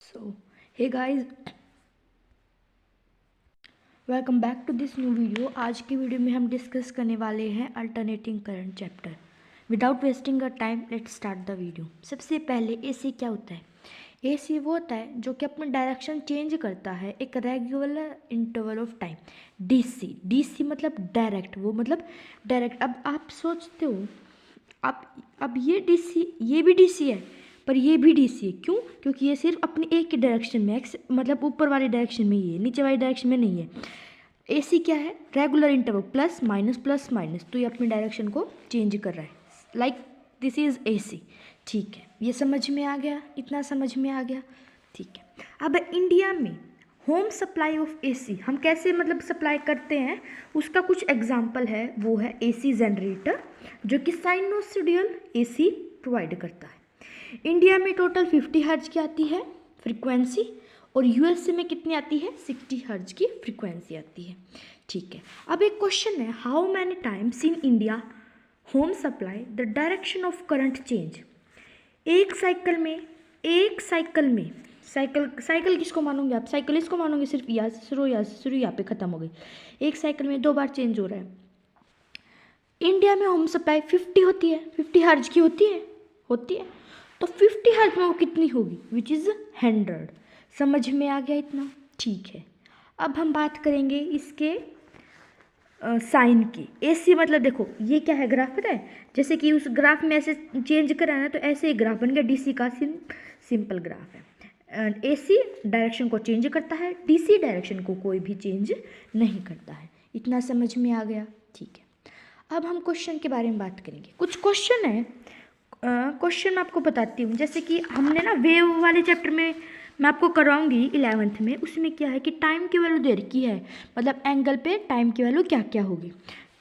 So, hey guys, welcome back to this new video. आज की video में हम डिस्कस करने वाले हैं alternating current chapter. Without wasting a time let's start the video. सबसे पहले एसी क्या होता है? एसी वो होता है जो कि अपना डायरेक्शन चेंज करता है एक regular interval of time. DC मतलब डायरेक्ट, वो मतलब डायरेक्ट। अब आप सोचते हो अब ये भी डीसी है पर ये भी डीसी है। क्यों? क्योंकि ये सिर्फ अपनी एक ही डायरेक्शन में मतलब ऊपर वाली डायरेक्शन में ही है, नीचे वाली डायरेक्शन में नहीं है। एसी क्या है? रेगुलर इंटरवल, प्लस माइनस, तो ये अपनी डायरेक्शन को चेंज कर रहा है। Like this is AC. ठीक है, ये समझ में आ गया? इतना समझ में आ गया? ठीक है। अब इंडिया में होम सप्लाई ऑफ एसी हम कैसे मतलब सप्लाई करते हैं, उसका कुछ एग्जाम्पल है। वो है एसी जनरेटर जो कि साइनोसॉइडल एसी प्रोवाइड करता है। इंडिया में टोटल 50 हर्ट्ज की आती है फ्रीक्वेंसी और यूएसए में कितनी आती है? 60 हर्ट्ज की फ्रीक्वेंसी आती है। ठीक है। अब एक क्वेश्चन है, how many times in India home supply the direction of current change. एक साइकिल में साइकिल किसको मानोगे आप? साइकिल इसको मानोगे? सिर्फ यहाँ से शुरू यहाँ पे ख़त्म हो गई। एक साइकिल में 2 बार चेंज हो रहा है। इंडिया में होम सप्लाई 50 होती है, 50 हर्ट्ज की होती है। तो 50 हर्ट्ज में वो कितनी होगी? Which is 100। समझ में आ गया इतना? ठीक है। अब हम बात करेंगे इसके साइन की। एसी मतलब देखो ये क्या है, ग्राफ है। जैसे कि उस ग्राफ में ऐसे चेंज कराना तो ऐसे ही ग्राफ बन गया। डीसी का सिंपल ग्राफ है। एसी डायरेक्शन को चेंज करता है, डीसी डायरेक्शन को कोई भी चेंज नहीं करता है। इतना समझ में आ गया? ठीक है। अब हम क्वेश्चन के बारे में बात करेंगे। कुछ क्वेश्चन है, क्वेश्चन मैं आपको बताती हूँ। जैसे कि हमने ना वेव वाले चैप्टर में मैं आपको करवाऊंगी 11th में। उसमें क्या है कि टाइम की वैल्यू दे रखी है, मतलब एंगल पे टाइम की वैल्यू क्या क्या होगी।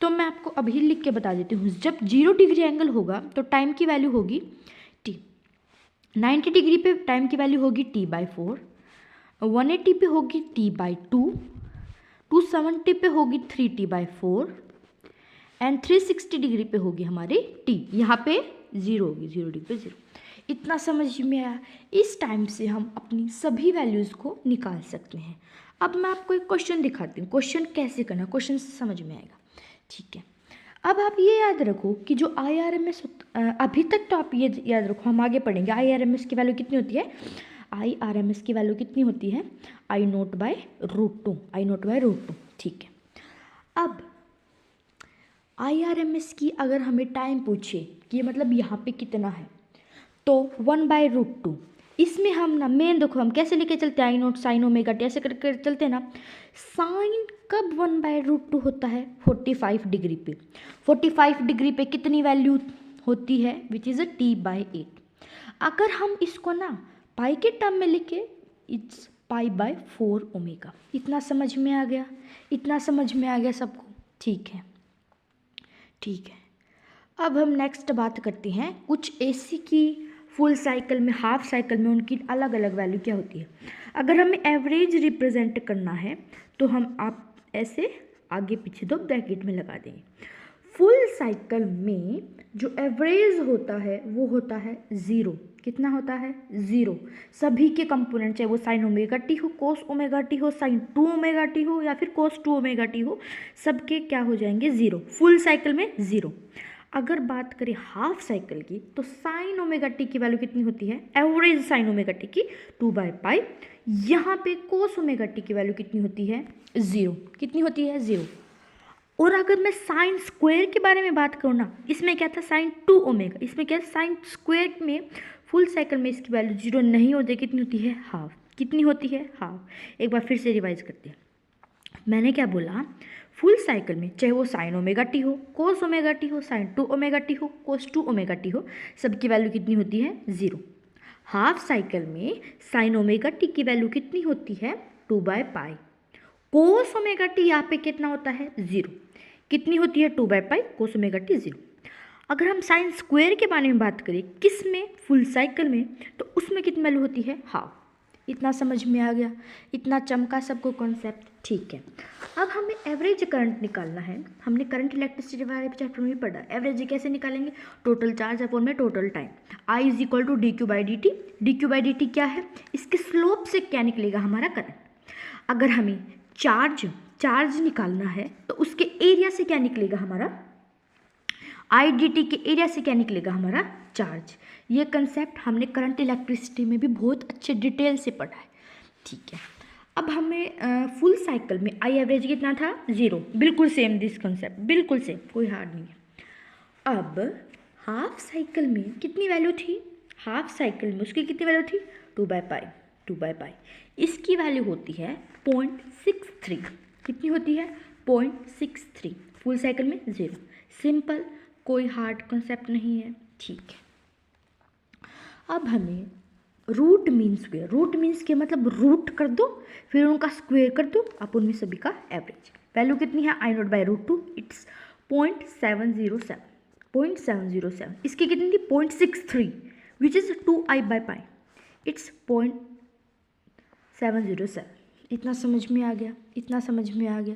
तो मैं आपको अभी लिख के बता देती हूँ। जब 0 डिग्री एंगल होगा तो टाइम की वैल्यू होगी टी। 90 डिग्री पे टाइम की वैल्यू होगी t/4। 180 पे होगी t/2। 270 पे होगी 3t/4 एंड 360 डिग्री पे होगी हमारी टी। यहाँ पे 0 होगी, 0 डिग्री पे 0। इतना समझ में आया? इस टाइम से हम अपनी सभी वैल्यूज़ को निकाल सकते हैं। अब मैं आपको एक क्वेश्चन दिखाती हूँ। क्वेश्चन कैसे करना, क्वेश्चन समझ में आएगा। ठीक है। अब आप ये याद रखो कि जो IRMS अभी तक तो आप ये याद रखो, हम आगे पढ़ेंगे। IRMS की वैल्यू कितनी होती है? IRMS की वैल्यू कितनी होती है? I0/√2। ठीक है। अब IRMS की अगर हमें टाइम पूछे कि मतलब यहाँ पे कितना है, तो 1/√2। इसमें हम ना मेन देखो हम कैसे लेके चलते हैं, I0 साइन ओमेगा टी ऐसे करके चलते हैं ना। साइन कब 1/√2 होता है? 45 डिग्री पे। 45 डिग्री पे कितनी वैल्यू होती है? Which is t/8। अगर हम इसको ना पाई के टर्म में लिखे, इट्स π/4 ओमेगा। इतना समझ में आ गया? इतना समझ में आ गया सबको? ठीक है। ठीक है। अब हम नेक्स्ट बात करते हैं कुछ एसी की फुल साइकिल में, हाफ साइकिल में उनकी अलग अलग वैल्यू क्या होती है। अगर हमें एवरेज रिप्रेजेंट करना है तो हम आप ऐसे आगे पीछे 2 ब्रैकेट में लगा देंगे। फुल साइकिल में जो एवरेज होता है वो होता है 0। कितना होता है? 0। सभी के कंपोनेंट, चाहे वो साइन ओमेगा टी हो, कोस ओमेगा टी हो, साइन 2 ओमेगा टी हो या फिर कोस 2 ओमेगा टी हो, सबके क्या हो जाएंगे? 0। फुल साइकिल में 0। अगर बात करें हाफ साइकिल की तो साइन ओमेगा टी की वैल्यू कितनी होती है? एवरेज साइन ओमेगा टी की 2/π। यहाँ पे कोस ओमेगा टी की वैल्यू कितनी होती है? 0। कितनी होती है? 0। और अगर मैं साइन स्क्वायर के बारे में बात करूँ ना, इसमें क्या था? Sine 2 omega. इसमें क्या है? साइन स्क्वायर में फुल साइकिल में इसकी वैल्यू 0 नहीं होती। कितनी होती है? हाफ। कितनी होती है? हाफ। एक बार फिर से रिवाइज करते हैं। मैंने क्या बोला? फुल साइकिल में चाहे वो साइन ओमेगा टी हो, कोस ओमेगा टी हो, साइन 2 ओमेगा टी हो, कोस 2 ओमेगा टी हो, सबकी वैल्यू कितनी होती है? 0। हाफ साइकिल में साइन ओमेगा टी की वैल्यू कितनी होती है? 2/π। कोस ओमेगा टी यहाँ पे कितना होता है? 0। कितनी होती है? 2/π। Cos omega T 0। अगर हम साइन स्क्वायर के बारे में बात करें, किस में? फुल साइकिल में, तो उसमें कितनी वैल्यू होती है? हाफ। इतना समझ में आ गया, इतना चमका सबको कॉन्सेप्ट, ठीक है। अब हमें एवरेज करंट निकालना है। हमने करंट इलेक्ट्रिसिटी वाले चैप्टर में भी पढ़ा। एवरेज कैसे निकालेंगे? टोटल चार्ज अपॉन में total time, I is equal to D Q by D T. D Q by D T क्या है? इसके स्लोप से क्या निकलेगा? हमारा करंट। अगर हमें चार्ज निकालना है तो उसके एरिया से क्या निकलेगा? हमारा आई डी टी के एरिया से क्या निकलेगा? हमारा चार्ज। ये कंसेप्ट हमने करंट इलेक्ट्रिसिटी में भी बहुत अच्छे डिटेल से पढ़ा है, ठीक है। अब हमें फुल साइकिल में आई एवरेज कितना था? 0। बिल्कुल सेम दिस कंसेप्ट, बिल्कुल सेम, कोई हार्ड नहीं है। अब हाफ साइकिल में कितनी वैल्यू थी? हाफ साइकिल में उसकी कितनी वैल्यू थी? 2/π। इसकी वैल्यू होती है 0.63। कितनी होती है? 0.63। फुल साइकिल में 0। सिंपल, कोई हार्ड कंसेप्ट नहीं है, ठीक है। अब हमें root mean square, root means के मतलब रूट कर दो फिर उनका स्क्वेयर कर दो, आप उनमें सभी का एवरेज। वैल्यू कितनी है? I0/√2, it's 0.707। इसकी कितनी थी? 0.63 विच इज़ 2I/π, इट्स 0.707। इतना समझ में आ गया, इतना समझ में आ गया,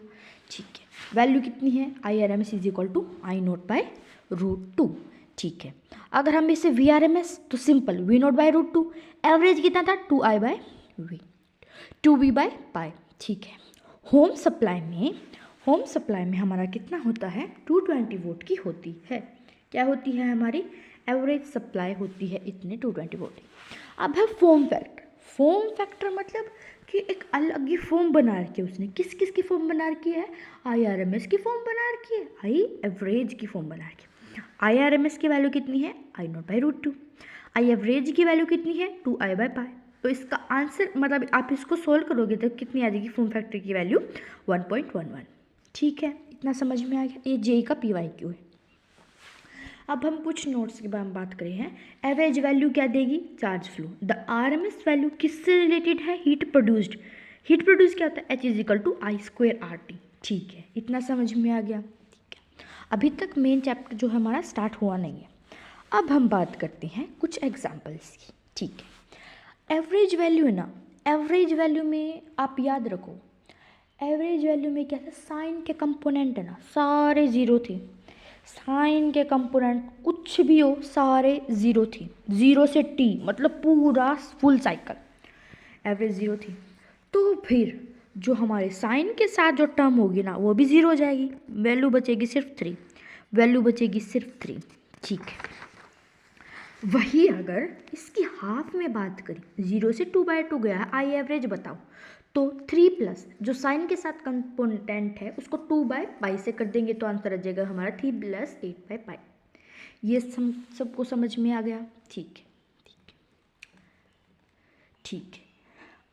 ठीक है। वैल्यू कितनी है? IRMS is equal to I0/√2, ठीक है। अगर हम इसे VRMS तो सिंपल V0/√2। एवरेज कितना था? 2V/π, ठीक है। होम सप्लाई में हमारा कितना होता है? 220 वोल्ट की होती है। क्या होती है? हमारी एवरेज सप्लाई होती है इतने 220 वोल्ट। अब है फॉर्म फैक्टर मतलब कि एक अलग ही फॉर्म बना रखी है उसने। किस की फॉर्म बना रखी है? IRMS की फॉर्म बना रखी है, आई एवरेज की फॉर्म बना रखी है। IRMS की वैल्यू कितनी है? I0/√2। आई एवरेज की वैल्यू कितनी है? 2I/π। तो इसका आंसर मतलब आप इसको सोल्व करोगे तो कितनी आ जाएगी फॉर्म फैक्टर की वैल्यू? 1.11, ठीक है। इतना समझ में आ गया। ये JEE का PYQ है। अब हम कुछ नोट्स के बारे में बात करें हैं। एवरेज वैल्यू क्या देगी? Charge flow. The RMS value किससे रिलेटेड है? हीट प्रोड्यूस्ड क्या होता है? H is equal to I²RT, ठीक है। इतना समझ में आ गया, ठीक है। अभी तक मेन चैप्टर जो है हमारा स्टार्ट हुआ नहीं है। अब हम बात करते हैं कुछ एग्जाम्पल्स की, ठीक है। एवरेज वैल्यू है ना, एवरेज वैल्यू में आप याद रखो, एवरेज वैल्यू में क्या था? साइन के कंपोनेंट है ना, सारे ज़ीरो थे। साइन के कंपोनेंट कुछ भी हो सारे ज़ीरो थे। 0 से T मतलब पूरा फुल साइकिल एवरेज 0 थी। तो फिर जो हमारे साइन के साथ जो टर्म होगी ना वो भी 0 हो जाएगी। वैल्यू बचेगी सिर्फ 3, ठीक है। वही अगर इसकी हाफ में बात करें, 0 से 2/2 गया है, आई एवरेज बताओ, तो 3 प्लस जो साइन के साथ कंपोनेंट है उसको 2/π से कर देंगे तो आंसर आ जाएगा हमारा 3 + 8/π। ये सबको समझ में आ गया, ठीक है।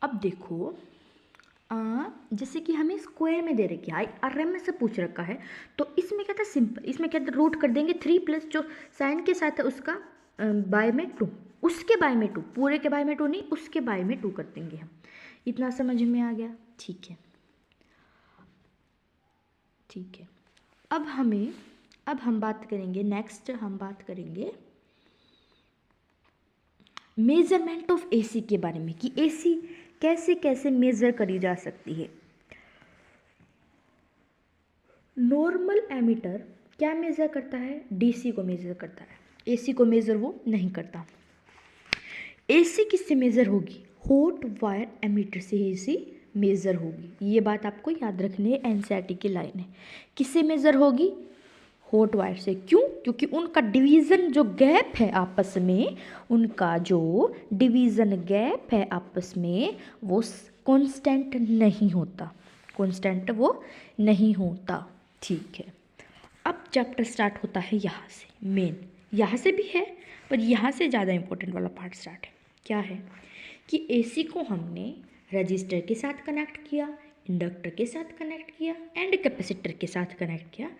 अब देखो जैसे कि हमें स्क्वायर में दे रखी है, IRMS से पूछ रखा है, तो इसमें क्या था? सिंपल, इसमें क्या था? रूट कर देंगे 3 प्लस जो साइन के साथ है उसका बाय में 2, उसके बाय में 2, पूरे के बाय में 2 नहीं, उसके बाय में 2 कर देंगे हम। इतना समझ में आ गया, ठीक है। अब हम बात करेंगे, नेक्स्ट हम बात करेंगे मेजरमेंट ऑफ AC के बारे में कि AC कैसे कैसे मेज़र करी जा सकती है। नॉर्मल एमीटर क्या मेज़र करता है? DC को मेज़र करता है, AC को मेज़र वो नहीं करता। AC किससे मेज़र होगी? हॉट वायर एमीटर से AC मेज़र होगी। ये बात आपको याद रखनी है, NCERT की लाइन है। किससे मेज़र होगी? हॉट वायर से। क्यों? क्योंकि उनका डिवीज़न जो गैप है आपस में, उनका जो डिवीज़न गैप है आपस में वो कांस्टेंट नहीं होता, कांस्टेंट वो नहीं होता, ठीक है। अब चैप्टर स्टार्ट होता है यहाँ से, मेन यहाँ से भी है पर यहाँ से ज़्यादा इम्पोर्टेंट वाला पार्ट स्टार्ट है। क्या है कि AC को हमने रजिस्टर के साथ कनेक्ट किया, इंडक्टर के साथ कनेक्ट किया एंड कैपेसिटर के साथ कनेक्ट किया,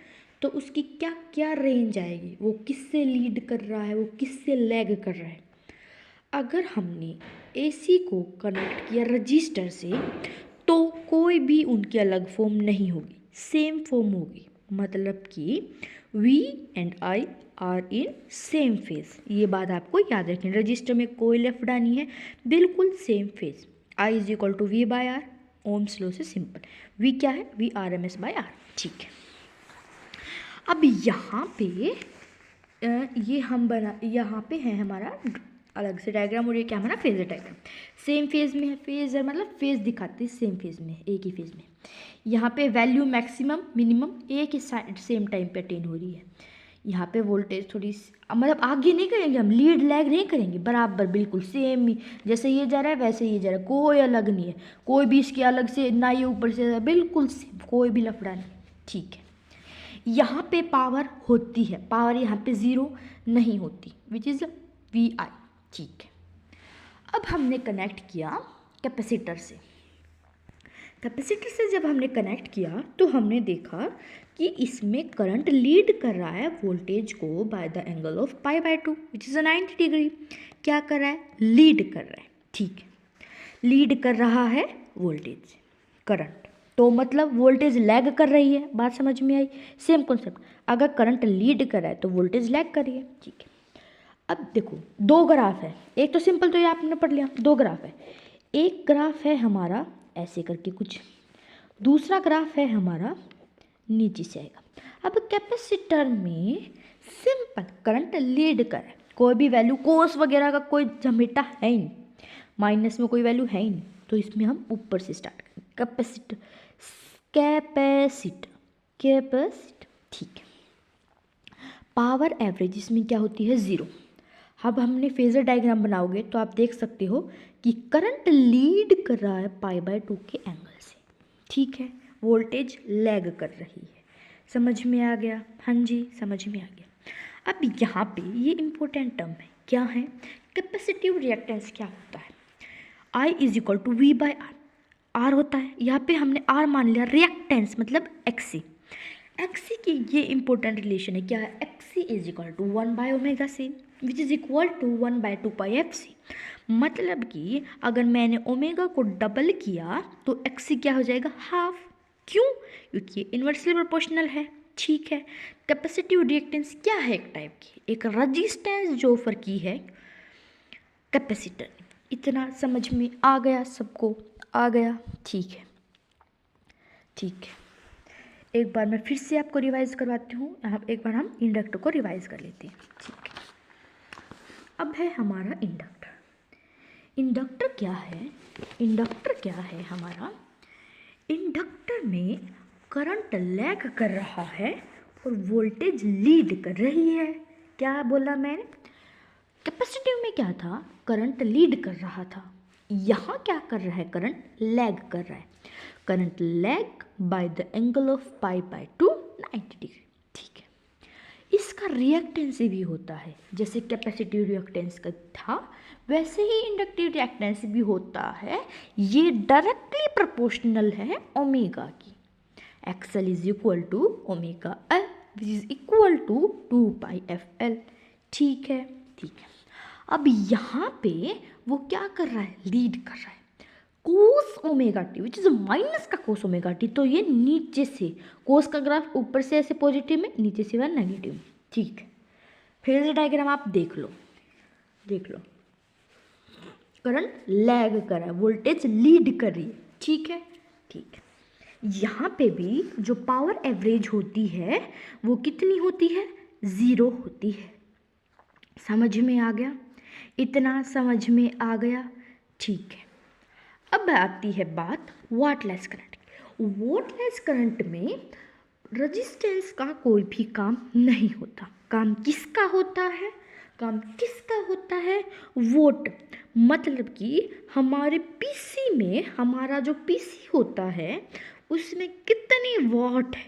तो उसकी क्या क्या रेंज आएगी? वो किससे लीड कर रहा है, वो किससे लैग कर रहा है। अगर हमने AC को कनेक्ट किया रजिस्टर से तो कोई भी उनकी अलग फॉर्म नहीं होगी, सेम फॉर्म होगी। मतलब कि V and I are in same phase. ये बात आपको याद रखनी, रजिस्टर में कोई लेफ्ट नहीं है, बिल्कुल same phase. I is equal to V by R, Ohm's law से सिंपल। वी क्या है, V R M S by R, ठीक है। अब यहाँ पे ये हम बना, यहाँ पे है हमारा अलग से डायग्राम, और ये क्या हमारा फेजर डायग्राम। सेम फेज में है, फेजर मतलब फेज दिखाते हैं सेम फेज में, एक ही फेज में। यहाँ पे वैल्यू मैक्सिमम मिनिमम एक ही सेम टाइम पे अटेन हो रही है। यहाँ पे वोल्टेज थोड़ी मतलब आगे नहीं करेंगे हम, लीड लैग नहीं करेंगे, बराबर बिल्कुल सेम ही, जैसे ये जा रहा है वैसे ये जा रहा है, कोई अलग नहीं है, कोई भी इसके अलग से ना, ये ऊपर से बिल्कुल सेम, कोई भी लफड़ा नहीं, ठीक है। यहाँ पे पावर होती है, पावर यहाँ पे ज़ीरो नहीं होती, विच इज़ वी आई, ठीक है। अब हमने कनेक्ट किया कैपेसिटर से, कैपेसिटर से जब हमने कनेक्ट किया तो हमने देखा कि इसमें करंट लीड कर रहा है वोल्टेज को by the angle of pi by 2 which is 90 degree. क्या कर रहा है, लीड कर रहा है, ठीक है, लीड कर रहा है वोल्टेज करंट, तो मतलब वोल्टेज लैग कर रही है, बात समझ में आई। सेम कॉन्सेप्ट, अगर करंट लीड कर रहा है तो वोल्टेज लैग कर रही है, ठीक है। अब देखो दो ग्राफ है, एक तो सिंपल तो ये आपने पढ़ लिया, दो ग्राफ है, एक ग्राफ है हमारा ऐसे करके कुछ, दूसरा ग्राफ है हमारा नीचे से आएगा। अब कैपेसिटर में सिंपल करंट लीड कर है, कोई भी वैल्यू कोस वगैरह का कोई झमेटा है ही नहीं, माइनस में कोई वैल्यू है ही नहीं, तो इसमें हम ऊपर से स्टार्ट करें, कैपेसिटर कैपेसिटर कैपेसिटर, ठीक है। पावर एवरेज इसमें क्या होती है, ज़ीरो। अब हमने फेजर डायग्राम बनाओगे तो आप देख सकते हो कि करंट लीड कर रहा है पाई बाय 2 के एंगल से, ठीक है, वोल्टेज लैग कर रही है। समझ में आ गया, हाँ जी समझ में आ गया। अब यहाँ पे ये इम्पोर्टेंट टर्म है, क्या है, कैपेसिटिव रिएक्टेंस क्या होता है, I is equal to V by R, R होता है, यहाँ पे हमने आर मान लिया, रिएक्टेंस मतलब एक्सी, एक्सी की ये इंपॉर्टेंट रिलेशन है, क्या है, XC is equal to 1 by omega C which is equal to 1 by 2 pi F C. मतलब कि अगर मैंने ओमेगा को डबल किया तो एक्सी क्या हो जाएगा, हाफ, क्यों, क्योंकि ये इन्वर्सली प्रोपोर्शनल है, ठीक है। कैपेसिटिव रिएक्टेंस क्या है, एक टाइप की, एक रजिस्टेंस जो ऑफर की है कैपेसिटर। इतना समझ में आ गया, सबको आ गया, ठीक है, ठीक है। एक बार मैं फिर से आपको रिवाइज करवाती हूँ, यहाँ एक बार हम इंडक्टर को रिवाइज कर लेते हैं, ठीक है। अब है हमारा इंडक्टर, इंडक्टर क्या है, इंडक्टर क्या है हमारा, इंडक्टर में करंट लैग कर रहा है और वोल्टेज लीड कर रही है। क्या बोला मैंने, कैपेसिटिव में क्या था, करंट लीड कर रहा था, यहाँ क्या कर रहा है, करंट लैग कर रहा है, current lag by the angle of pi by 2 90 degree, ठीक है। इसका रिएक्टेंस भी होता है, जैसे कैपेसिटिव रिएक्टेंस का था वैसे ही इंडक्टिव रिएक्टेंस भी होता है, ये डायरेक्टली प्रोपोर्शनल है ओमेगा की, XL is equal to omega L which is equal to 2 pi F L, ठीक है, ठीक है। अब यहाँ पे वो क्या कर रहा है, लीड कर रहा है, कोस omega T which is minus का कोस ओमेगा टी, तो ये नीचे से कोस का ग्राफ ऊपर से ऐसे पॉजिटिव में, नीचे से वह नेगेटिव में, ठीक है। फेजर डायग्राम आप देख लो, देख लो, करंट लैग कर रहा है, वोल्टेज लीड कर रही है, ठीक है, ठीक है। यहाँ पे भी जो पावर एवरेज होती है वो कितनी होती है, ज़ीरो होती है। समझ में आ गया, इतना समझ में आ गया, ठीक है। अब आती है बात वाटलेस करंट। वाटलेस करंट में रेजिस्टेंस का कोई भी काम नहीं होता, काम किसका होता है, काम किसका होता है, वोट, मतलब कि हमारे पीसी में, हमारा जो पीसी होता है उसमें कितनी वाट है,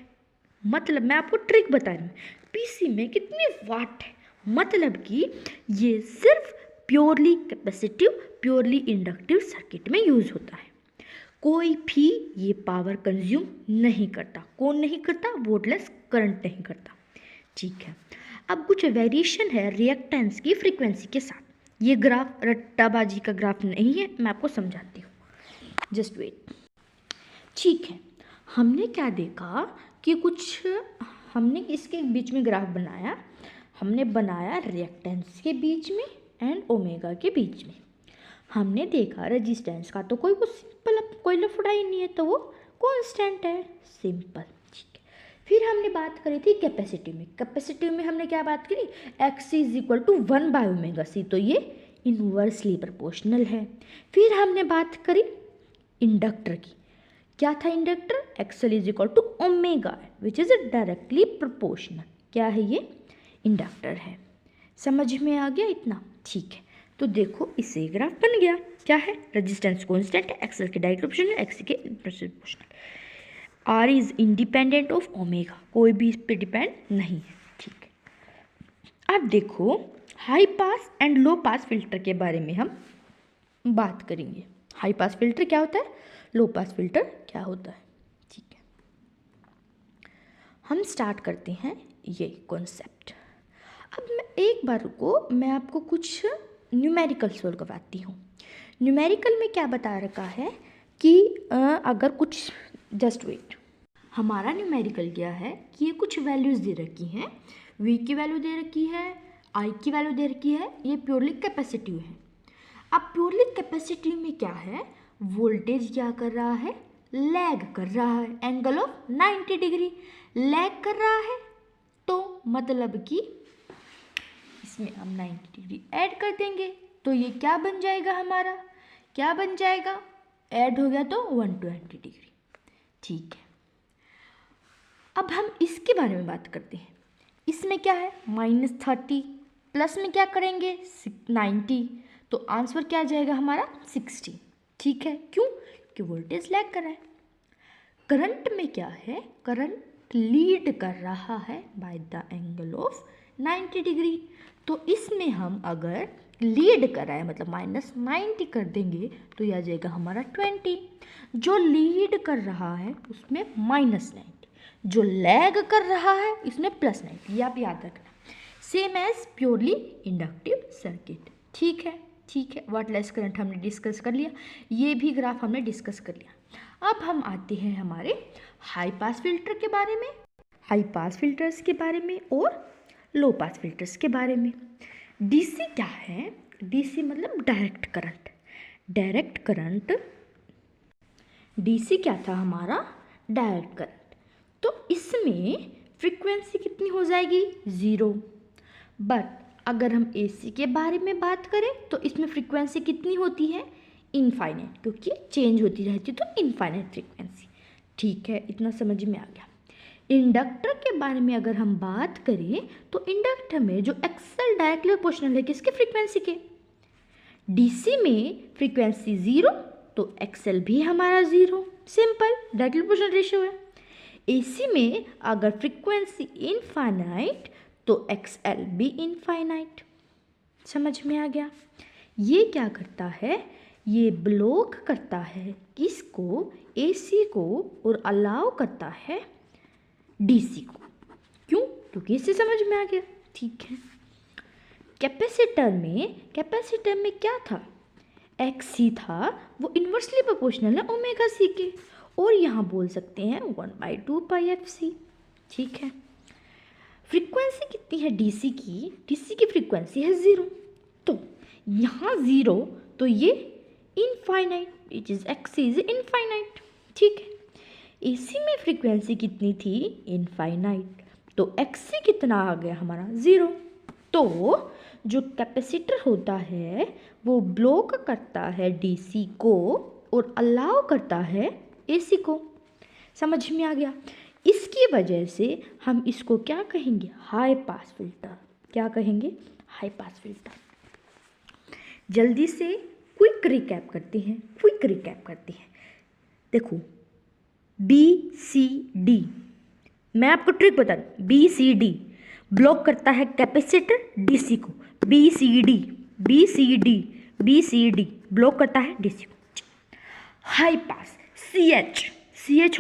मतलब मैं आपको ट्रिक बता रही हूँ, पीसी में कितनी वाट है, मतलब कि ये सिर्फ purely capacitive, purely inductive circuit में यूज़ होता है, कोई भी ये पावर कंज्यूम नहीं करता, कौन नहीं करता, वोटलेस करंट नहीं करता, ठीक है। अब कुछ वेरिएशन है रिएक्टेंस की फ्रीक्वेंसी के साथ, ये ग्राफ रट्टाबाजी का ग्राफ नहीं है, मैं आपको समझाती हूँ, जस्ट वेट, ठीक है। हमने क्या देखा कि कुछ, हमने इसके बीच में ग्राफ बनाया, हमने बनाया रिएक्टेंस के बीच में एंड ओमेगा के बीच में, हमने देखा रेजिस्टेंस का तो कोई वो सिंपल कोई लफड़ा ही नहीं है, तो वो कांस्टेंट है, सिंपल। ठीक है, फिर हमने बात करी थी कैपेसिटी में। कैपेसिटी में हमने क्या बात करी, x is equal to 1/ω/c, तो ये इन्वर्सली प्रोपोर्शनल है। फिर हमने बात करी इंडक्टर की। क्या था inductor, XL is equal to omega which is directly proportional. क्या है ये, इंडक्टर है। समझ में आ गया इतना? ठीक है, तो देखो इससे ग्राफ बन गया। क्या है, रेजिस्टेंस कांस्टेंट है, एक्सएल के डायरेक्ट प्रोपोर्शनल, एक्स के inversely proportional. R is independent of omega, कोई भी इस पे डिपेंड नहीं है। ठीक है, अब देखो high pass and low pass filter के बारे में हम बात करेंगे। हाई पास फिल्टर क्या होता है, लो पास फिल्टर क्या होता है। ठीक है, हम स्टार्ट करते हैं ये कॉन्सेप्ट। अब मैं एक बार रुको, मैं आपको कुछ न्यूमेरिकल सोल्व करवाती हूँ। न्यूमेरिकल में क्या बता रखा है कि अगर कुछ, जस्ट वेट, हमारा न्यूमेरिकल क्या है कि ये कुछ वैल्यूज़ दे रखी हैं, वी की वैल्यू दे रखी है, आई की वैल्यू दे रखी है, ये प्योरली कैपेसिटिव है। अब प्योरली कैपेसिटिव में क्या है, वोल्टेज क्या कर रहा है, लैग कर रहा है, एंगल ऑफ 90 डिग्री लैग कर रहा है, तो मतलब कि इसमें हम 90 डिग्री ऐड कर देंगे, तो ये क्या बन जाएगा हमारा, क्या बन जाएगा, ऐड हो गया तो 120 डिग्री। ठीक है, अब हम इसके बारे में बात करते हैं। इसमें क्या है, -30 प्लस में क्या करेंगे 90, तो आंसर क्या आ जाएगा हमारा 60। ठीक है, क्यों, कि वोल्टेज लैग कर रहा है। करंट में क्या है, करंट लीड कर रहा है by the angle of 90 degree, तो इसमें हम अगर लीड कर रहा है मतलब -90 कर देंगे तो यह आ जाएगा हमारा 20। जो लीड कर रहा है उसमें -90, जो लैग कर रहा है इसमें +90, ये आप याद रखना। Same as purely inductive circuit. ठीक है, ठीक है, वाटलेस करंट हमने डिस्कस कर लिया, ये भी ग्राफ हमने डिस्कस कर लिया। अब हम आते हैं हमारे हाई पास फिल्टर के बारे में, हाई पास फिल्टर्स के बारे में और लो पास फिल्टर्स के बारे में। डीसी क्या है, डीसी मतलब direct current. Direct current, DC क्या था हमारा, डायरेक्ट करंट। तो इसमें फ्रीक्वेंसी कितनी हो जाएगी, 0। बट अगर हम एसी के बारे में बात करें तो इसमें फ्रीक्वेंसी कितनी होती है, इनफाइनाइट, क्योंकि चेंज होती रहती है तो इनफाइनाइट फ्रीक्वेंसी। ठीक है, इतना समझ में आ गया। इंडक्टर के बारे में अगर हम बात करें तो इंडक्टर में जो एक्सएल डायरेक्टली प्रोपोर्शनल है किसके, फ्रीक्वेंसी के। डीसी में फ्रीक्वेंसी 0 तो एक्सएल भी हमारा 0, सिंपल, डायरेक्टली प्रोपोर्शनल रेशियो है। एसी में अगर फ्रीक्वेंसी इनफाइनाइट तो एक्सएल भी इनफाइनाइट। समझ में आ गया। ये क्या करता है, ये ब्लॉक करता है किसको, एसी को, और अलाउ करता है डीसी को। क्यों, क्योंकि इससे समझ में आ गया। ठीक है, कैपेसिटर में क्या था, एक्सी था, वो इन्वर्सली प्रोपोर्शनल है ओमेगा सी के, और यहाँ बोल सकते हैं 1/2πfc। ठीक है, फ्रीक्वेंसी कितनी है डीसी की फ्रीक्वेंसी है 0, तो यहाँ 0 तो ये infinite, it is x is infinite. ठीक है, एसी में फ्रीक्वेंसी कितनी थी, इनफाइनाइट, तो एक्सी कितना आ गया हमारा 0। तो जो कैपेसिटर होता है वो ब्लॉक करता है डीसी को और अलाउ करता है एसी को। समझ में आ गया। इसकी वजह से हम इसको क्या कहेंगे, हाई पास फिल्टर। क्या कहेंगे, हाई पास फिल्टर। जल्दी से क्विक रिकैप करते हैं, देखो BCD, मैं आपको ट्रिक बता दूँ, BCD ब्लॉक करता है कैपेसिटर डीसी को, BCD ब्लॉक करता है डीसी को। हाई पास CH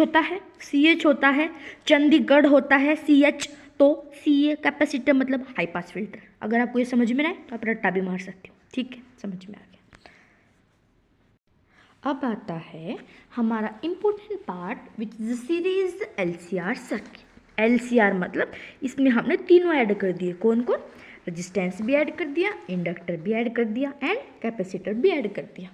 होता है, चंडीगढ़ होता है CH, तो CA कैपेसिटर मतलब हाई पास फिल्टर। अगर आपको ये समझ में ना आए तो आप रट्टा भी मार सकते हो। ठीक है, समझ में आ गया। अब आता है हमारा important part which is series LCR circuit. LCR मतलब इसमें हमने तीनों ऐड कर दिए, कौन कौन, रेजिस्टेंस भी ऐड कर दिया, इंडक्टर भी ऐड कर दिया एंड कैपेसिटर भी ऐड कर दिया।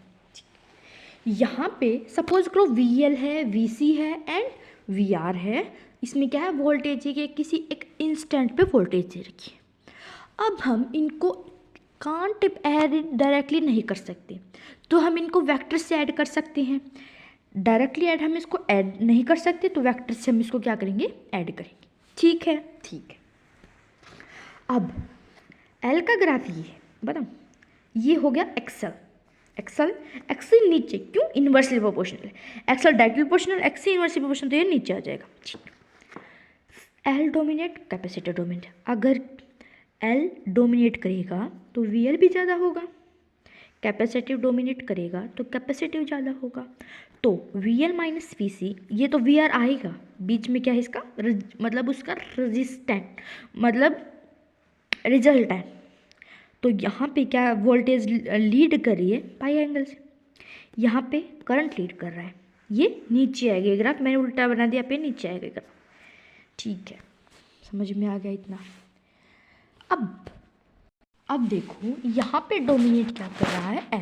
यहाँ पे सपोज करो VL है, VC है एंड VR है। इसमें क्या है, वोल्टेज है कि किसी एक इंस्टेंट पे वोल्टेज दे रखी है। अब हम इनको कांट ऐड डायरेक्टली नहीं कर सकते, तो हम इनको वेक्टर से ऐड कर सकते हैं। डायरेक्टली ऐड हम इसको ऐड नहीं कर सकते, तो वेक्टर से हम इसको क्या करेंगे, ऐड करेंगे। ठीक है, ठीक है। अब L का ग्राफ ये है, बताओ, ये हो गया एक्सल। एक्सल नीचे क्यों, inversely proportional. XL directly proportional, X inversely proportional, तो ये नीचे आ जाएगा। L dominate, capacitor dominate. अगर L डोमिनेट करेगा तो VL भी ज़्यादा होगा, कैपेसिटिव डोमिनेट करेगा तो कैपेसिटिव ज़्यादा होगा। तो VL माइनस VC, ये तो VR आएगा, बीच में क्या है इसका मतलब उसका रेजिस्टेंट मतलब रिजल्टेंट। तो यहाँ पे क्या वोल्टेज लीड कर रही है पाई एंगल से, यहाँ पे करंट लीड कर रहा है, ये नीचे आएगा ग्राफ, मैंने उल्टा बना दिया, पे नीचे आएगा ग्राफ। ठीक है, समझ में आ गया इतना। अब देखो यहाँ पे डोमिनेट क्या कर रहा है,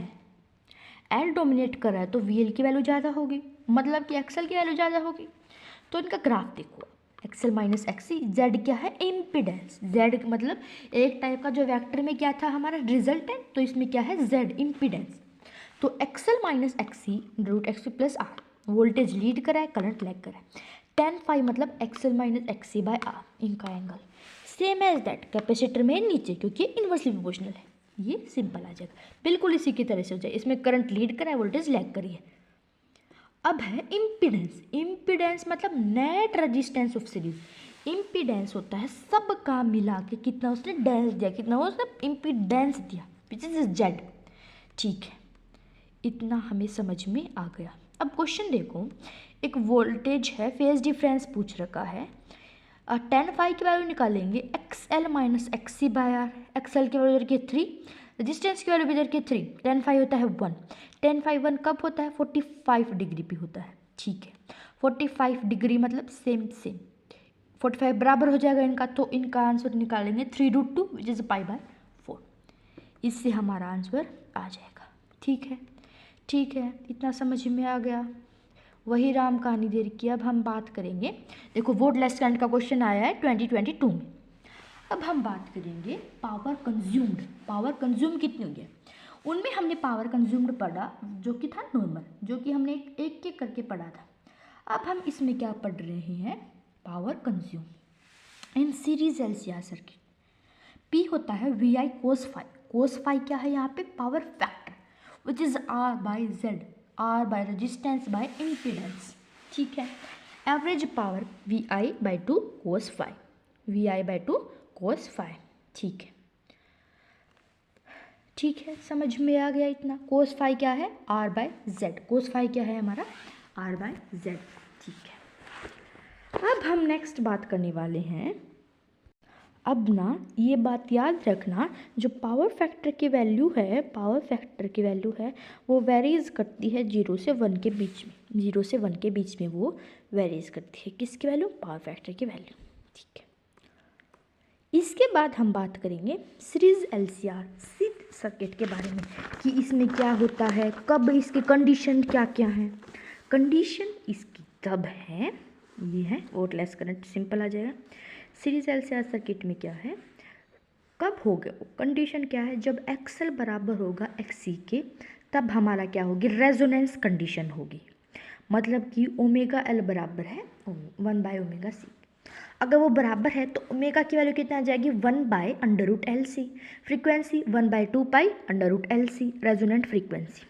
L डोमिनेट कर रहा है तो VL की वैल्यू ज़्यादा होगी, मतलब कि XL की वैल्यू ज़्यादा होगी। तो इनका ग्राफ देखो, XL माइनस XC, Z क्या है, इम्पिडेंस। Z मतलब एक टाइप का जो वेक्टर में क्या था हमारा रिजल्टेंट, तो इसमें क्या है Z इम्पिडेंस। तो XL minus XC root XC plus R, voltage lead कर रहा है, करंट लैग कर रहा है। tan phi मतलब XL minus XC by R, इनका angle same as that. Capacitor में नीचे क्योंकि इन्वर्सली प्रोपोर्शनल है, ये सिंपल आ जाएगा, बिल्कुल इसी की तरह से हो जाए। इसमें करंट लीड कर रहा है, वोल्टेज लैग करी है। अब है इम्पीडेंस। इम्पीडेंस मतलब net resistance of series. Impedance होता है सब का मिला के कितना उसने डेंस दिया, कितना उसने इम्पीडेंस दिया, विच इज Z। ठीक है, इतना हमें समझ में आ गया। अब क्वेश्चन देखो, एक वोल्टेज है, फेज डिफरेंस पूछ रखा है, tan phi की वैल्यू निकालेंगे, XL minus XC by R। XL की वैल्यू रखिए 3, रेजिस्टेंस की वैल्यू भी रखिए 3, tan phi होता है 1। tan phi 1 कब होता है, 45 डिग्री पे होता है। ठीक है, 45 डिग्री मतलब सेम 45 बराबर हो जाएगा इनका, तो इनका आंसर निकालेंगे 3√2 विच इज़ पाई बाय 4। इससे हमारा आंसर आ जाएगा। ठीक है, ठीक है, इतना समझ में आ गया। वही राम कहानी दे रखी है। अब हम बात करेंगे, देखो वोल्टलेस करंट का क्वेश्चन आया है 2022 में। अब हम बात करेंगे पावर कंज्यूम्ड। पावर कंज्यूम कितनी हुई है, उनमें हमने पावर कंज्यूम्ड पढ़ा जो कि था नॉर्मल, जो कि हमने एक एक करके पढ़ा था। अब हम इसमें क्या पढ़ रहे हैं, power consume in series LCR circuit. P होता है VI cos phi। cos phi क्या है यहाँ पे, power factor which is R by Z, R by resistance bye impedance. ठीक है, average power VI/2 cos phi, VI/2 cos phi। ठीक है, ठीक है, समझ में आ गया इतना। cos phi क्या है, R by Z। cos phi क्या है हमारा, R बाय Z। ठीक है, अब हम नेक्स्ट बात करने वाले हैं। अब ना ये बात याद रखना, जो पावर फैक्टर की वैल्यू है, वो वेरीज करती है 0 से 1 के बीच में। 0 से 1 के बीच में वो वेरीज करती है, किसकी वैल्यू, पावर फैक्टर की वैल्यू। ठीक है, इसके बाद हम बात करेंगे सीरीज LCR सर्किट के बारे में, कि इसमें क्या होता है, कब इसकी कंडीशन क्या क्या है। कंडीशन इसकी तब है, ये है वोल्टलेस करंट, सिंपल आ जाएगा। सीरीज LCR सर्किट में क्या है, कब होगा, कंडीशन क्या है, जब XL बराबर होगा XC के, तब हमारा क्या होगी, रेजोनेंस कंडीशन होगी। मतलब कि ओमेगा L बराबर है 1/ωc। अगर वो बराबर है तो ओमेगा की वैल्यू कितना आ जाएगी, 1/√LC। Frequency 1/2π√LC, resonant frequency.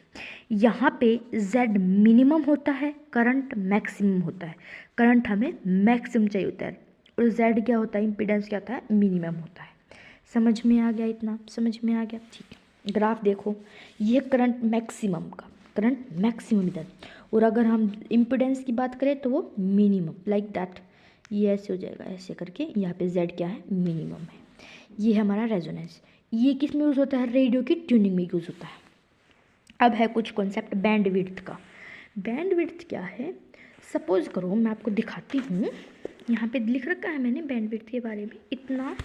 यहाँ पे Z मिनिमम होता है, करंट मैक्सिमम होता है। करंट हमें मैक्सिमम चाहिए होता है, और Z क्या होता है, इम्पीडेंस क्या होता है, मिनिमम होता है। समझ में आ गया इतना, समझ में आ गया। ठीक है, ग्राफ देखो, ये करंट मैक्सिमम का, करंट मैक्सिमम इधर, और अगर हम इम्पीडेंस की बात करें तो वो मिनिमम, लाइक दैट, ये ऐसे हो जाएगा, ऐसे करके यहाँ पे Z क्या है, मिनिमम है। ये है हमारा रेजोनेंस। ये किस में यूज़ होता है, रेडियो की ट्यूनिंग में यूज़ होता है। अब है कुछ कॉन्सेप्ट बैंड विड्थ का। बैंड विड्थ क्या है, सपोज करो मैं आपको दिखाती हूँ, यहाँ पे लिख रखा है मैंने बैंड विड्थ के बारे में, इतना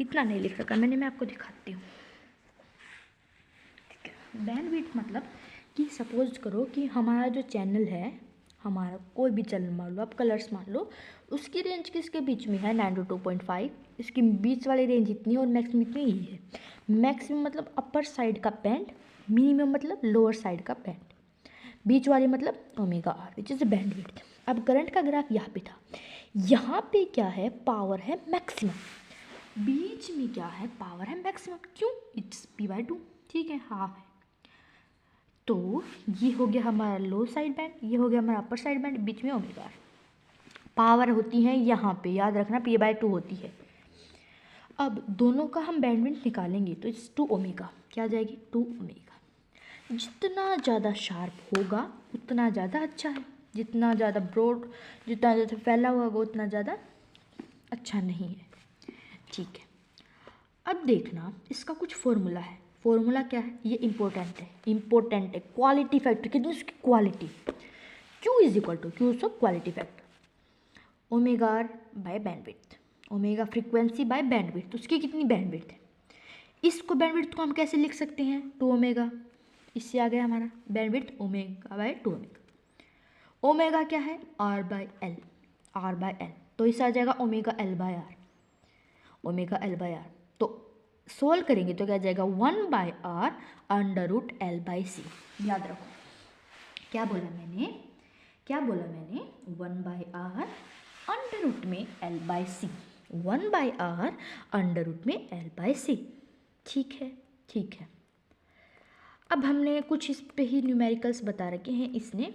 इतना नहीं लिख रखा मैंने, मैं आपको दिखाती हूँ। ठीक है, बैंडविड्थ मतलब कि सपोज करो कि हमारा जो चैनल है, हमारा कोई भी चैनल मान लो, आप कलर्स मान लो, उसकी रेंज किसके बीच में है 9 to 2.5, इसकी बीच वाली रेंज इतनी और मैक्सिमम इतनी ही है। मैक्सिमम मतलब अपर साइड का बैंड, मिनिमम मतलब लोअर साइड का बैंड, बीच वाली मतलब omega R which is bandwidth. अब करंट का ग्राफ यहाँ पे था, यहाँ पे क्या है, पावर है मैक्सिमम, बीच में क्या है, पावर है मैक्सिमम, क्यों, इट्स P/2, ठीक है, हाफ है। तो ये हो गया हमारा लो साइड बैंड, ये हो गया हमारा अपर साइड बैंड, बीच में ओमेगा आर। पावर होती है यहाँ पे, याद रखना P/2 होती है। अब दोनों का हम बैंडविड्थ निकालेंगे तो इट्स 2 ओमेगा, क्या आ जाएगी 2 ओमेगा। जितना ज़्यादा शार्प होगा उतना ज़्यादा अच्छा है, जितना ज़्यादा ब्रॉड, जितना ज़्यादा फैला हुआ होगा उतना ज़्यादा अच्छा नहीं है, ठीक है। अब देखना इसका कुछ फॉर्मूला है, फॉर्मूला क्या है, ये इंपॉर्टेंट है, क्वालिटी फैक्टर, कितनी उसकी quality, Q is equal to Q of quality factor, omega R by bandwidth, omega frequency by bandwidth, उसकी कितनी बैंडविड्थ है। इसको बैंडविड्थ को हम कैसे लिख सकते हैं, 2 ओमेगा, इससे आ गया हमारा bandwidth omega by 2 omega. Omega क्या है, R by L, R by L, तो इससे आ जाएगा omega L by R, omega L by R. तो सोल्व करेंगे तो क्या जाएगा 1 by R under root L by C. याद रखो क्या बोला मैंने, 1 बाय आर अंडर रूट में L by C, 1 by R under root में एल बाई सी, ठीक है। अब हमने कुछ इस पे ही न्यूमेरिकल्स बता रखे हैं इसने।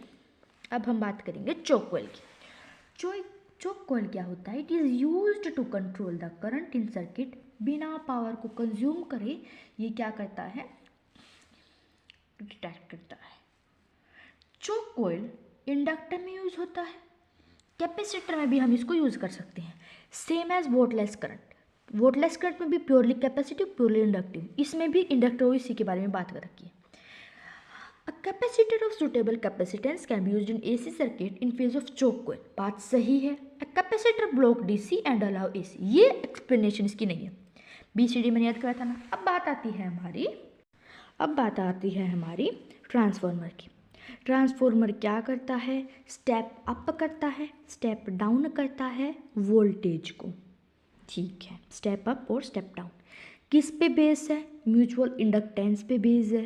अब हम बात करेंगे चोक कॉइल की। चोक कॉइल क्या होता है, it is used to control the current in circuit, बिना पावर को कंज्यूम करे ये क्या करता है, डिटेक्ट करता है। चोक कॉइल इंडक्टर में यूज होता है, कैपेसिटर में भी हम इसको यूज कर सकते हैं, सेम एज वोल्टलेस करंट। वोल्टलेस करंट में भी प्योरली कैपेसिटिव, प्योरली इंडक्टिव, इसमें भी इंडक्टर इसी के बारे में बात कर रखी है। A capacitor of suitable capacitance can be used in AC circuit in phase of choke coil, बात सही है। A capacitor block DC and allow AC, ये एक्सप्लेनेशन इसकी नहीं है, BCD मैंने याद कराया था ना। अब बात आती है हमारी ट्रांसफार्मर की। ट्रांसफार्मर क्या करता है, स्टेप अप करता है, स्टेप डाउन करता है वोल्टेज को, ठीक है, स्टेप अप और स्टेप डाउन। किस पे बेस है, म्यूचुअल इंडक्टेंस पे बेस है।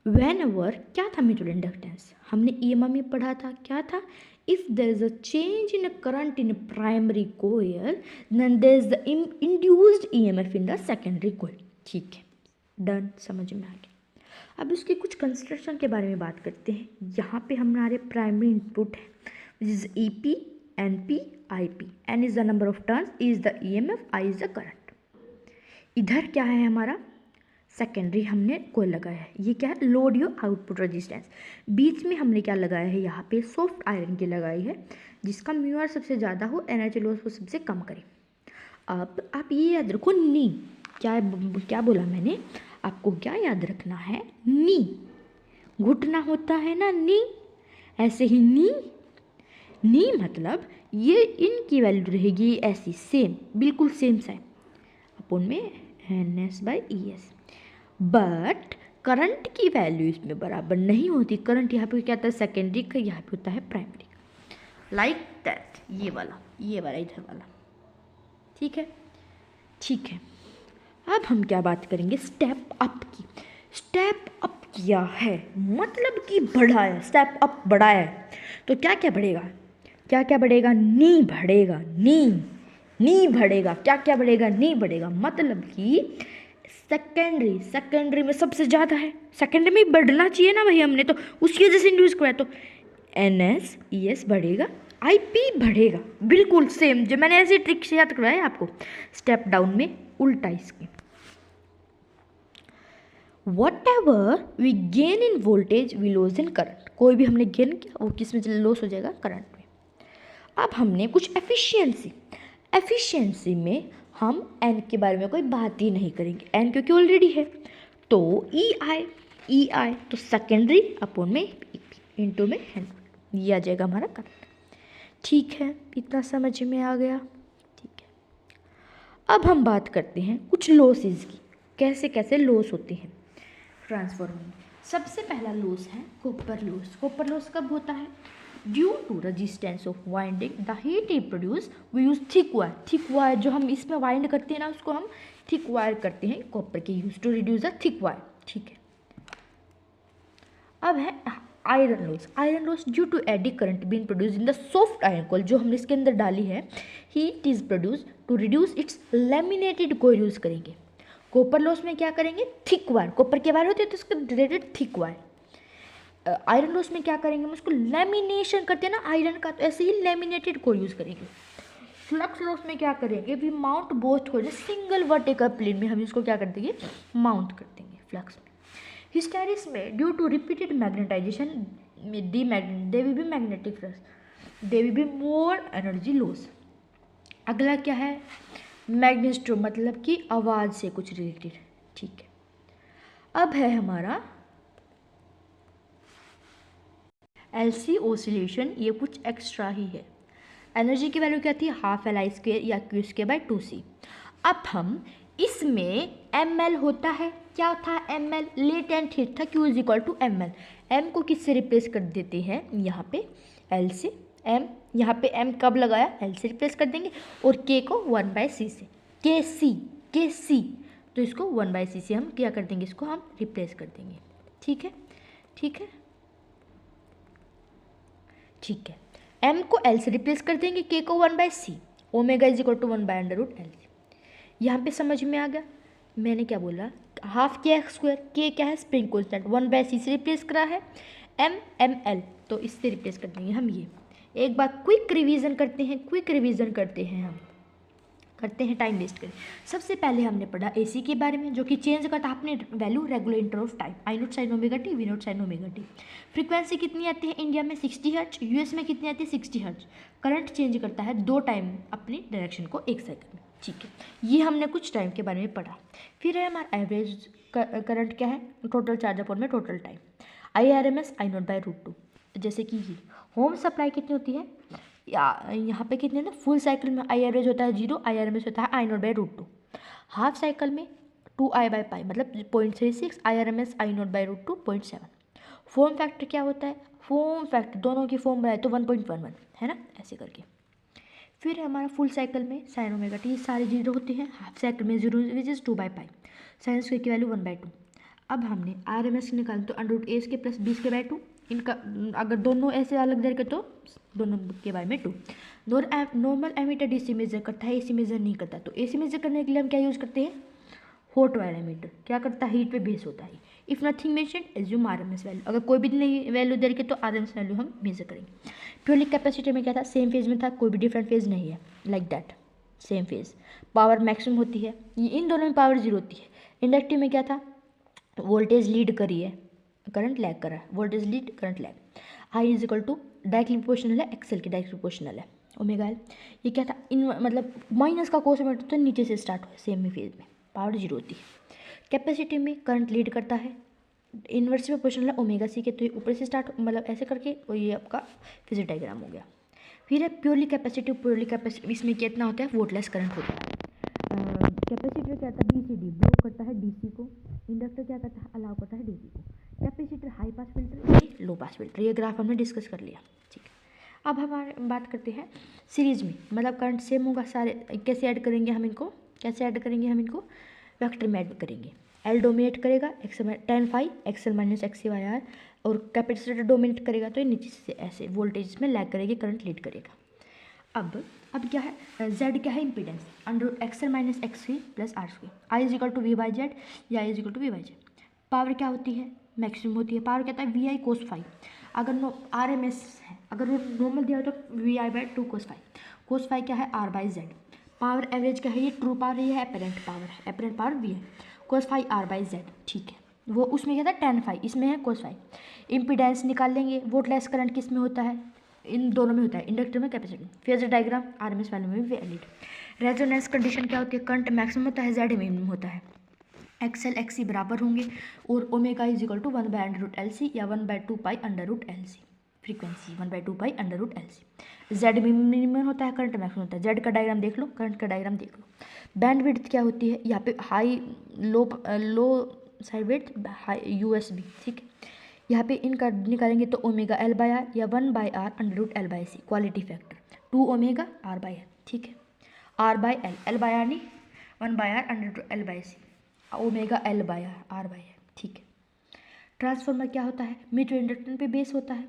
Whenever क्या था म्यूचुअल इंडक्टेंस, हमने EMI में पढ़ा था, क्या था, if there is a change in current in primary coil then there is the induced EMF in the secondary coil, ठीक है, डन, समझ में आ गया। अब इसके कुछ कंस्ट्रक्शन के बारे में बात करते हैं। यहाँ पे हमारे प्राइमरी इनपुट है which is EP, NP, IP, N is the number of turns, E is the EMF, I is the current. इधर क्या है हमारा सेकेंडरी, हमने कोयल लगाया है, ये क्या है, लोड योर आउटपुट रेजिस्टेंस। बीच में हमने क्या लगाया है, यहाँ पे सॉफ्ट आयरन की लगाई है, जिसका म्यू सबसे ज़्यादा हो, एनर्जी लॉस को सबसे कम करे। अब आप ये याद रखो, नी क्या बोला मैंने आपको, क्या याद रखना है, नी घुटना होता है ना, नी, ऐसे ही नी मतलब ये इनकी वैल्यू रहेगी ऐसी सेम, बिल्कुल सेम साइन अपन में NS/ES, बट करंट की वैल्यू इसमें बराबर नहीं होती। करंट यहाँ पे क्या होता है, सेकेंडरी का, यहाँ पे होता है प्राइमरी का, लाइक दैट, ये वाला इधर वाला, ठीक है। अब हम क्या बात करेंगे, स्टेप अप की। स्टेप अप किया है मतलब कि बढ़ा है, स्टेप अप बढ़ा है, तो क्या बढ़ेगा, नी बढ़ेगा, नी बढ़ेगा, क्या बढ़ेगा, नी बढ़ेगा, मतलब कि सेकेंडरी में सबसे ज़्यादा है, सेकेंडरी में बढ़ना चाहिए ना भाई, हमने तो उसकी वजह से इंड्यूस कराया, तो NS/ES बढ़ेगा, IP बढ़ेगा, बिल्कुल सेम जो मैंने ऐसी ट्रिक से याद करवाया आपको, स्टेप डाउन में उल्टा इसके। Whatever we gain in voltage we lose in current, कोई भी हमने गेन किया वो किस में लॉस हो जाएगा, करंट में। अब हमने कुछ एफिशिएंसी में हम N के बारे में कोई बात ही नहीं करेंगे, N क्योंकि ऑलरेडी है, तो EI तो सेकेंडरी अपॉन में EP इंटू में N, ये आ जाएगा हमारा करंट, ठीक है, इतना समझ में आ गया, ठीक है। अब हम बात करते हैं कुछ लॉसेस की, कैसे कैसे लॉस होते हैं ट्रांसफार्मर में। सबसे पहला लॉस है कॉपर लॉस। कॉपर लॉस कब होता है? Due to resistance of winding the heat it produce we use thick wire. Thick wire जो हम इसमें वाइंड करते हैं ना, उसको हम थिक वायर करते हैं कॉपर के use to reduce the thick wire. ठीक है, अब है iron loss. Iron loss due to eddy current been produce in the soft iron core, जो हमने इसके अंदर डाली है, heat is produce to reduce its laminated core use करेंगे। कॉपर लॉस में क्या करेंगे? थिक वायर, कॉपर के वायर होते हैं तो उसके related thick wire. Iron loss में क्या करेंगे? हम उसको लैमिनेशन करते हैं ना आयरन का, तो ऐसे ही लैमिनेटेड कोर यूज करेंगे। फ्लक्स लॉस में क्या करेंगे? We mount both core single vertical plane में, हम इसको क्या कर देंगे? माउंट कर देंगे फ्लक्स में। हिस्टेरिस में due to repeated magnetisation they will be magnetic flux, they will be more energy loss. अगला क्या है? मैग्नेस्ट्रो, मतलब कि आवाज़ से कुछ रिलेटेड। ठीक है, अब है हमारा एलसी ओसिलेशन, ये कुछ एक्स्ट्रा ही है। एनर्जी की वैल्यू क्या थी? हाफ एल आई स्क्वेयर या क्यू स्क्वेयर बाय 2c। अब हम इसमें ml होता है, क्या था ml? लेटेंट हीट था, Q is equal to ml। m को किससे रिप्लेस कर देते हैं? यहाँ पे L से। m यहाँ पे m कब लगाया? L से रिप्लेस कर देंगे, और k को 1/c से। Kc तो इसको 1/c से हम क्या कर देंगे? इसको हम रिप्लेस कर देंगे। ठीक है, ठीक है, ठीक है। m को L से रिप्लेस कर देंगे, k को 1/c, omega is equal to 1/√L। यहाँ पे समझ में आ गया मैंने क्या बोला? हाफ के स्क्वायर, के क्या है? स्प्रिंग कॉन्स्टेंट, 1/c से रिप्लेस करा है, ml तो इससे रिप्लेस कर देंगे हम ये। एक बार क्विक रिवीजन करते हैं, क्विक रिवीजन करते हैं, हम करते हैं टाइम वेस्ट करें। सबसे पहले हमने पढ़ा एसी के बारे में, जो कि चेंज करता है अपने value regular interval of time, I naught sine omega T, V naught sine omega T. Frequency कितनी आती है इंडिया में? 60 हर्ट्ज, यूएस में कितनी आती है? 60 हर्ट्ज। करंट चेंज करता है 2 टाइम अपनी डायरेक्शन को 1 सेकंड में। ठीक है, ये हमने कुछ टाइम के बारे में पढ़ा। फिर है हमारा एवरेज करंट क्या है? टोटल चार्ज अपॉन में टोटल टाइम, IRMS I0/√2। जैसे कि ये होम सप्लाई कितनी होती है, यहाँ पे कितने ना, फुल साइकिल में आई एवरेज होता है 0, IRMS होता है I0/√2। हाफ साइकिल में 2I/π मतलब 0.36, IRMS I0/√2 0.7। फॉर्म फैक्टर क्या होता है? फॉर्म फैक्टर दोनों की फॉर्म बनाए तो 1.11 है ना, ऐसे करके। फिर हमारा फुल साइकिल में साइन ओमेगा टी सारे 0 होते हैं, हाफ साइकिल में 0 विच इज 2/π, साइन स्क्वायर की वैल्यू 1/2। अब हमने RMS निकाला तो √a के प्लस b के बाय 2, इनका अगर दोनों ऐसे अलग करके तो दोनों के बारे में 2। नॉर्मल एमीटर DC मेजर करता है, AC मेजर नहीं करता। तो AC मेजर करने के लिए हम क्या यूज़ करते हैं? Hot wire ammeter. क्या करता है? हीट पे बेस होता है। If nothing mentioned assume RMS value, अगर कोई भी नहीं वैल्यू दे के तो RMS वैल्यू हम मेजर करेंगे। प्योरली कैपेसिटर में क्या था? सेम फेज में था, कोई भी डिफरेंट फेज नहीं है, like that, same phase. Power maximum होती है, ये इन दोनों में पावर 0 होती है। इंडक्टिव में क्या था? वोल्टेज लीड करी है, करंट लैग करा है, voltage lead current lag. I is equal to directly proportional है, एक्सेल के डायरेक्टली प्रोपोर्शनल है, ओमेगा एल। ये क्या था? इन मतलब माइनस का कोसमेट तो नीचे से स्टार्ट हुआ, सेम में फेज में पावर 0 होती है। कैपेसिटी में करंट लीड करता है, इन्वर्स प्रोपोर्शनल है ओमेगा सी के, तो ये ऊपर से स्टार्ट मतलब ऐसे करके, और ये आपका फिजिक डायग्राम हो गया। फिर है प्योरली कैपेसिटिव। प्योरली कैपेसिटिव इसमें कितना होता है? वोल्टलेस करंट होता है। कैपेसिटर क्या होता है? BCD ब्लॉक करता है DC को। इंडक्टर क्या करता है? अलाउ करता है DC को। कैपेसिटर हाई पास फिल्टर, ये लो पास फिल्टर, ये ग्राफ हमने डिस्कस कर लिया। ठीक है, अब हमारे बात करते हैं सीरीज में, मतलब करंट सेम होगा सारे, कैसे ऐड करेंगे हम इनको? कैसे ऐड करेंगे हम इनको? वेक्टर में ऐड करेंगे। L डोमिनेट करेगा, tan phi XL minus XC/R, और कैपेसिटर डोमिनेट करेगा तो ये नीचे से ऐसे वोल्टेज में लैग करेगी, करंट लीड करेगा। अब क्या है? Z क्या है? Impedance, √XL minus XC plus R²। I is equal to V/Z या I is equal to V/Z। Power क्या होती है? मैक्सिमम होती है। पावर क्या होता है? VI cos phi। अगर RMS है, अगर नॉर्मल दिया हो तो VI/2 cos phi। cos phi क्या है? R/Z। पावर एवरेज क्या है? ये ट्रू पावर, ये है apparent power, apparent power VI cos phi R/Z। ठीक है, वो उसमें क्या था? tan phi, इसमें है cos phi। इम्पीडेंस निकाल लेंगे। वोल्टलेस करंट किस में होता है? इन दोनों में होता है, इंडक्टर में, कैपेसिटर में। फेजर डायग्राम RMS वैल्यू में भी वैलिड। रेजोनेंस कंडीशन क्या होती है? करंट मैक्सिमम होता है, Z मिनिमम होता है। XL XC बराबर होंगे, और omega is equal to 1/√LC या 1/2π√LC। Frequency 1/2 pi under root L C. Z minimum होता है, करंट मैक्सिमम होता है। जेड का डायग्राम देख लो, करंट का डायग्राम देख लो। बैंड विड्थ क्या होती है, यहाँ पे high low side width high USB, ठीक है। यहाँ पे इनका निकालेंगे तो ओमेगा एल बाय आर या 1/r under root L by C, quality factor 2 omega R by L, ठीक है। R by L by R नहीं, 1/r under root L by C, omega L by R by L, ठीक है। Transformer क्या होता है, mutual inductance पे base होता है।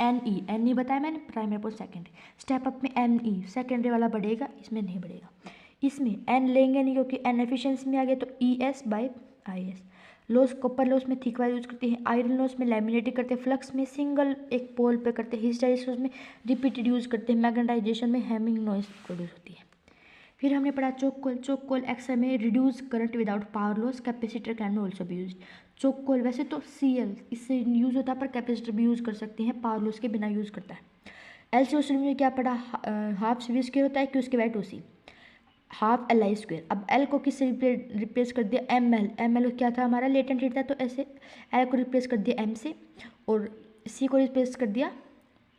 एन ई बताया मैंने, प्राइमरी पर सेकेंडरी। स्टेप अप में एन ई, सेकेंडरी वाला बढ़ेगा, इसमें नहीं बढ़ेगा। इसमें एन लेंगे नहीं क्योंकि एन एफिशिएंसी में आ गया, तो E S by I S. Loss copper loss में थिक वायर यूज करते हैं, आयरन लॉस में लैमिनेटिंग करते हैं, फ्लक्स में सिंगल एक पोल पे करते हैं, हिस्टैरिसीस में रिपीटेड यूज करते हैं, मैग्नेटाइजेशन में हैमिंग नॉइज प्रोड्यूस होती है। फिर हमने पढ़ा चोक कोल एक्सआई में reduce current without power loss, capacitor can also भी यूज। चोक कोल वैसे तो CL इससे यूज होता है, पर कैपेसिटर भी यूज कर सकते हैं, पावर लॉस के बिना यूज करता है। LC में क्या पढ़ा, हाफ CV स्क्वायर होता है, क्यू उसके bat OC half LI square. अब L को किससे रिप्लेस कर दिया, ML क्या था हमारा, लेटेंट हीट था, तो ऐसे L को रिप्लेस कर दिया M से, और C को रिप्लेस कर दिया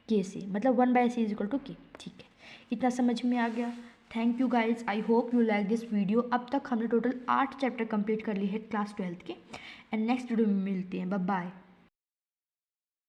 K से, मतलब 1/C is equal to K, ठीक है। इतना समझ में आ गया। Thank you guys, I hope you like this video. अब तक हमने टोटल 8 चैप्टर कंप्लीट कर लिए हैं क्लास 12th के, एंड नेक्स्ट वीडियो में मिलते हैं। Bye bye.